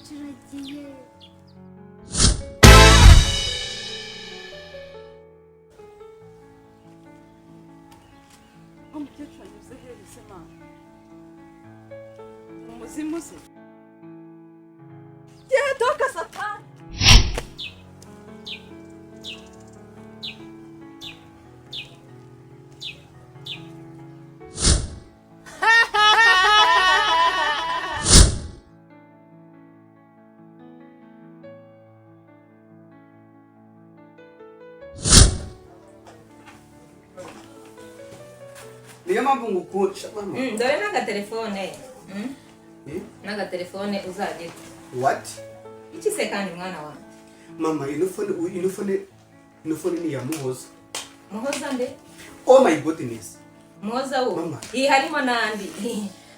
kiragiye. Umukecuru anyuze heza mama. Umuzimu se. Toka satani. Niyo mpamvu ngukunda mama. Dore n'agatelefone. N'agatelefone uzagira. What? Iki se kandi mwana wanjye? Mama, ino phone ni ya Muhoza. Muhoza nde? Oh my goodness. Muhoza wo? Mama. Iyi harimo nandi.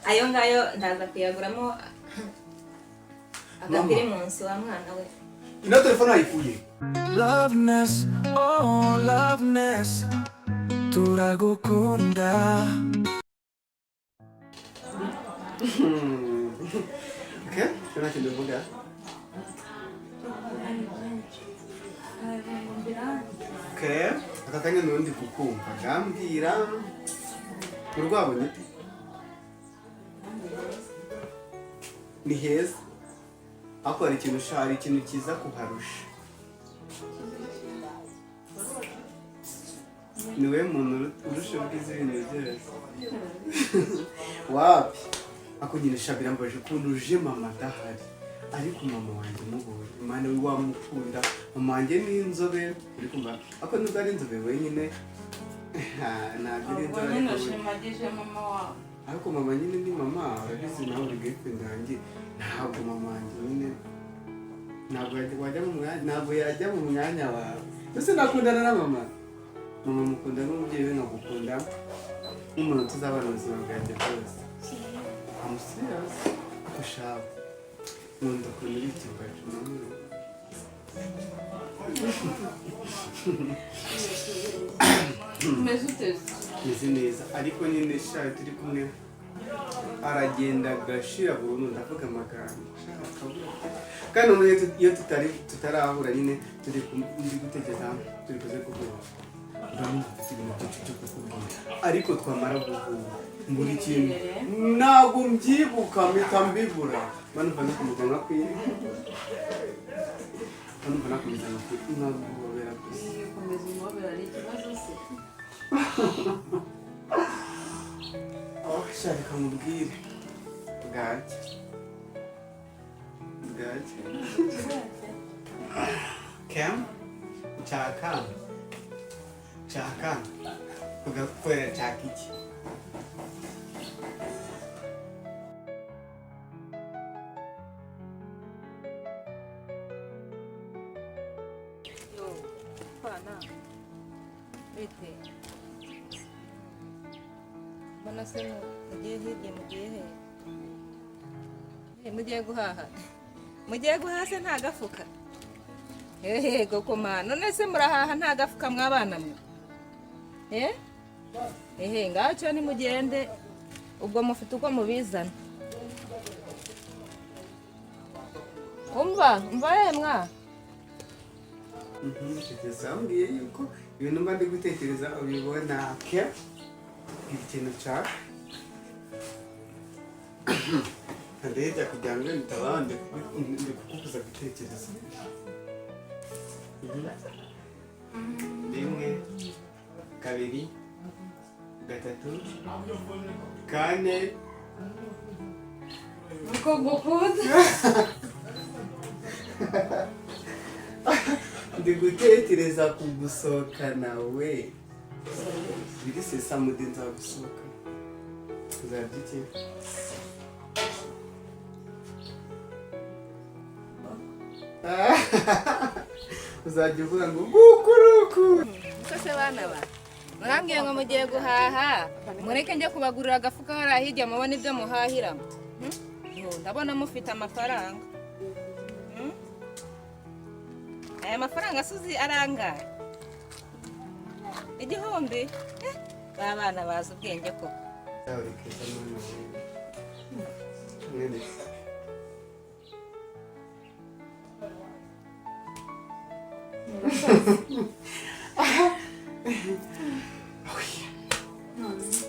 Ayo ngayo ndaza kuyaguramo agapiri munsi wa mwana we. Ino telefone ayikuye. Loveness, oh loveness, turagukunda. Okay? Kana kintu vuga. Okay? Akakanya nundi kukumva gambira. Urwabonye ute? Ni heza. Ako hari ikintu shari ikintu kiza kuharusha. Niwe muntu urusha ubwiza ibintu byose. Wapi? Ako nyine shabira mbaje kuntu uje mama dahari. Ariko mama wanjye mubonye. Imana we wamukunda. Mama wanjye ni inzobe. Uri kumva? Ako nubwo ari inzobe wenyine. Ntabwo ari inzobe. Nyine ushimagije mama wawe. Ariko mama nyine ni mama. Urabizi nawe uri girlfriend yanjye. Ntabwo mama wanjye nyine. Ntabwo yajya mu mwanya wawe. Ese nakundana na mama. Mama mukunda n'umubyeyi we nkagukunda nk'umuntu tuzabana ubuzima bwanjye bwose. I'm serious. Ako shawe. Nkunda ukuntu uri ikibazo mama. Umeze uteze. Meze neza ariko nyine shawe turi kumwe aragenda agashira burundu ndavuga amagambo. Kandi iyo tutarahura nyine turi gutekereza turi kuze kuvuga. Ariko twamara guhura mbura ikintu ntabwo mbyibuka mpita mbibura banumva no kumugana kwiye banumva nakomeza ntabwo ubobera gusa Komeza umubera ari ikibazo se. shaka mubwire bwacye Cam Chaka ugakorera chaka iki Pana. Bite. Bana se mugiye hirya mugiye he? Mugiye guhaha. Mugiye guhaha se nta gafuka. Yego koma none se murahaha nta gafuka mwabana mwe. Ngaho ni mugende ubwo mufite uko mubizana. Umva mwa. Zambwiye yuko ibintu mba ndi gutekereza ubibona ke ikintu cya ndetse kugira ngo nitabande ndi kukubuza gutekereza. Rimwe, kabiri, gatatu, kane. Uko gukunda. Ndi gutekereza kugusohokana we. Biri se samudi nzagusohoka. Uzarya iki? Uzajya uvuga ngo gukuruku. Kose bana ba. Mwambwiye ngo mugiye guhaha. Mureke njye kubagurira agafuka hariya hirya mubone ibyo muhahiramo. Ndabona mufite amafaranga. Aya mafaranga suzi arangaye. Igihumbi. Babana bazi ubwenge ko. umusazi.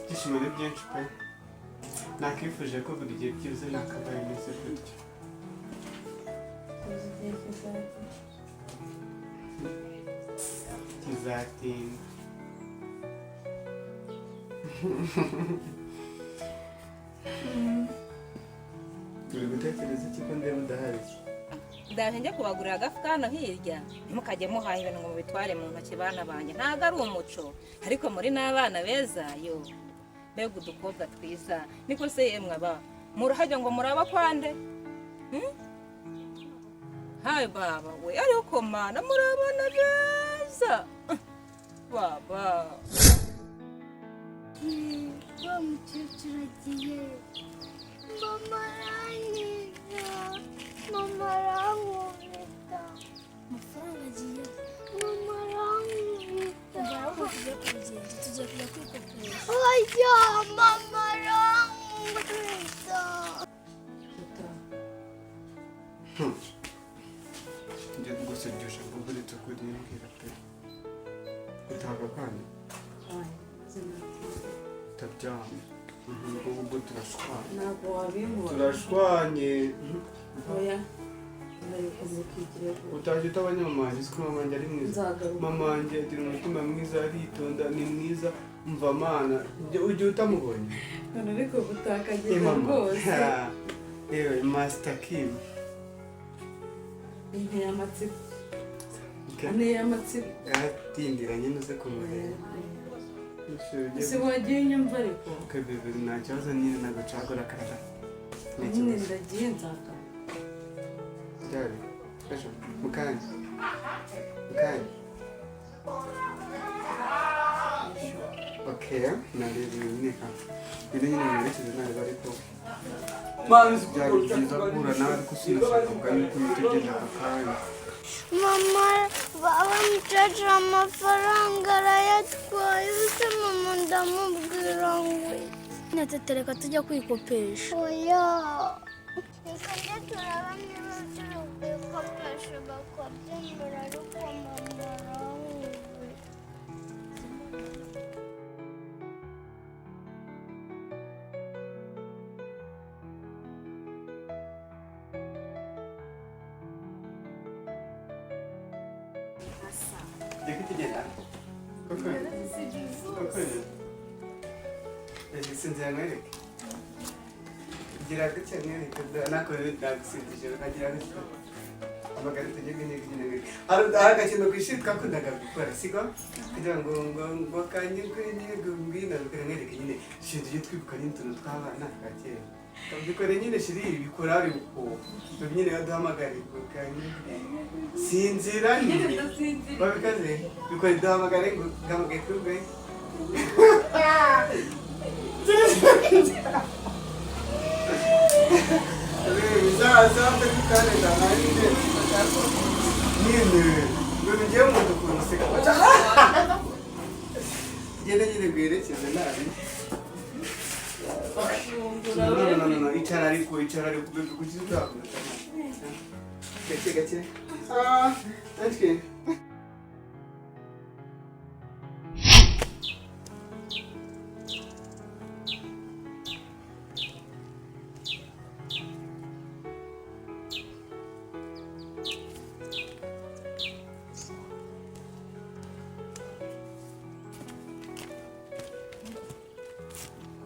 ibyishimo ni byinshi pe nakwifuje ko buri gihe byose nakabaye meze gutya kizatinda uri gutekereza iki ko ndeba udahari ndaje njye kubagurira agafuka hano hirya ntimukajye muhaha ibintu ngo mubitware mu ntoki bana banjye ntabwo ari umuco ariko muri n'abana beza yo mbega udukobwa twiza niko se yemwe aba murahajya ngo muraba kwande hayi baba we ariko mana murabana beza baba wa mukecuru agiye mama aranyiza mama arankubita amafaranga agiye mama arankubita mbaraho tugiye kugenda tugiye kujya kwikopesha oya mama arankubita njye gusegesha ngo buretse kuri mbwira pe utaga kandi utabyanga ubwo turashwanye Ntabwo wabinkora. turashwanye Oya. Ndabikomeza kwigira ko utaje utabanya mama wanjye siko mama wanjye ari mwiza nzagaruka. mama wanjye agira umutima mwiza aritonda ni mwiza umva mana ujya utamubonye None ariko gutakageza mama rwose. yewe master Kim Inteye amatsiko. Inteye amatsiko. yatindiranye nuze kumureba Ese wagiye unyumva ariko? kabebe nta kibazo nyine nagacagura karara Nyine ndagiye nzaka. ryari ejo mukanya okay narebe nyine ka nyine nerekeze nawe ariko byari byiza guhura nawe ariko sinashaka kuvuga yuko tugenda aka kanya mama baba mukecuru amafaranga arayatwaye ubuse mama ndamubwira ngo natetereka tujya kwikopesha oya reka njye turaba niba turi kwikopesha bakabyemera ariko mama arankubita Deki tugenda koko sinzi yamwereke gira gake mwereke nako nagusindije ukagira gake amagara tugege nyine hari agakino kwishuri twakundaga gukora siko kugira ngo kanye kuri nyine ngwina mwereke nyine shinzi iyo twibuka n'utuntu tw'abana twa kera bikore nyine shiri bikora ari uko nyine yaduhamagara kanye sinzira nyine babikaze bikora duhamagara ngo gamage kubwe bizaza tukane ndahinde nyine ngo ngiye mu dukuntu se nyine bwerekeze nabi no icara ariko kukiza gake natwe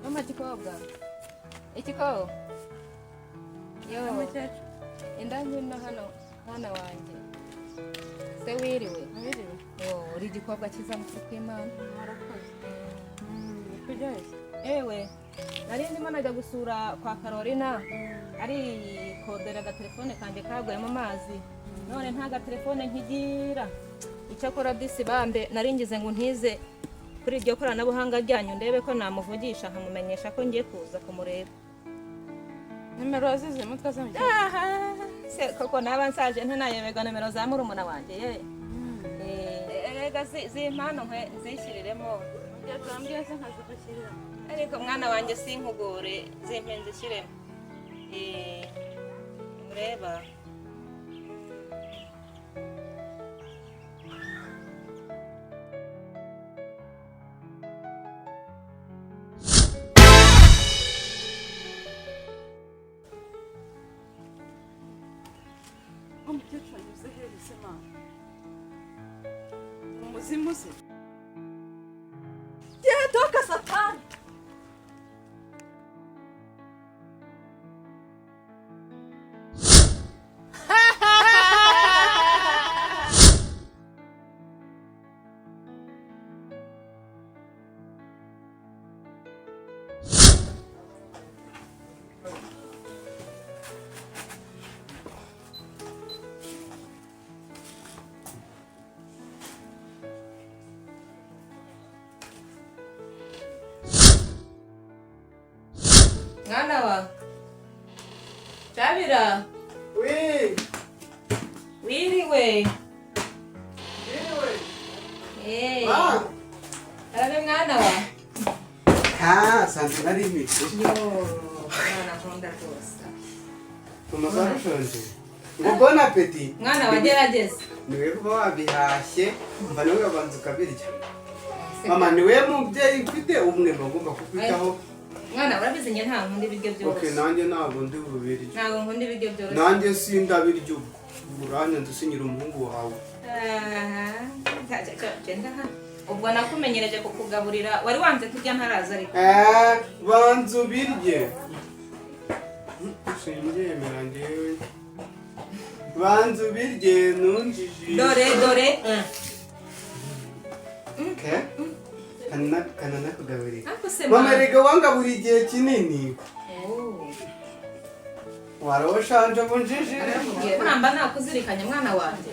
mama gikobwa ikiko yo indangwe no hano wanjye se wiriwe yo uri igikobwa cyiza mukuru kw'Imana Murakoze. Kujyayo. ewe nari ndimo najya gusura kwa Carolina ari kodera agatelefone kanjye kaguye mu mazi none nta gatelefone nkigira icyakora disi bambe nari ngize ngo ntize kuri iryo koranabuhanga ryanyu ndebe ko namuvugisha nkamumenyesha ko ngiye kuza kumureba Nimero wazize mutwe zamujye. se koko naba nsaje ntanayoberwa nimero za murumuna wanjye ye ega zimpano nkwe nzishyiriremo Byatambye se nkazigushyirira. ariko mwana wanjye sinkugore zimpe nzishyiremo ureba Mwana wa Chabira Oui. wiriwe Ah. arabe mwana wa Ah, sanze nari miti. yo mwana nkunda rwose Umazara ushonje. Ngo bon appetit. mwana wa gerageza Niwe kuba wabihashye, mba nawe ubanza ukabirya. Mama niwe mubyeyi mfite umwe bagomba kukwitaho. mwana urabizi njye nta nkunda ibiryo Okay, byoroshye nanjye ntabwo ndi bubirye. ntabwo nkunda ibiryo byoroshye Nanjye sindabirya uranya ndusinyira umuhungu wawe. genda hano ubwo nakumenyereje kukugaburira wari wanze kurya ntaraza ariko Banza ubirye. Sinjyemera njyewe. Banza ubirye nunjije. dore Okay. Kana nakugaburira. ariko se Mama rega wangaburiye igihe kinini. Oh. Waroshanje bunjije. Kuramba nakuzirikanye mwana wanjye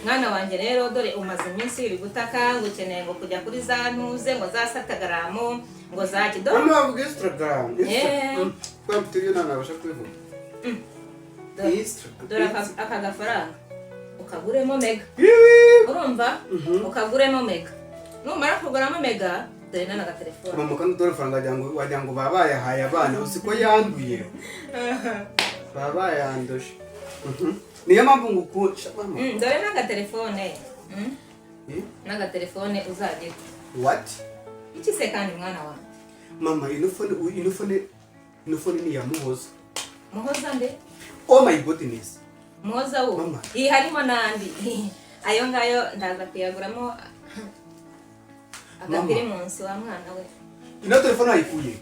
mwana wanjye rero dore umaze iminsi iri gutaka ngo ukeneye ngo kujya kuri za ntuze ngo za satagaramu ngo za kido Mama wavuga Instagram. Kwa mtiyo na nabasha kubivuga. dore aka gafaranga ukaguremo mega urumva ukaguremo mega numara kuguramo mega dore nana agatelefone Mama kandi dore faranga wajya ngo babayahaye abana usiko yanduye. Babayandusha. Niyo mpamvu ngukunda mama. dore n'agatelefone n'agatelefone uzagira What? iki se kandi mwana wanjye Mama inofone ni ya muhoza. muhoza nde Oh my goodness. muhoza wo Mama. iyi harimo n'andi ayo ngayo ndaza kuyaguramo agapiri munsi wa mwana we Ino telefone ayikuye.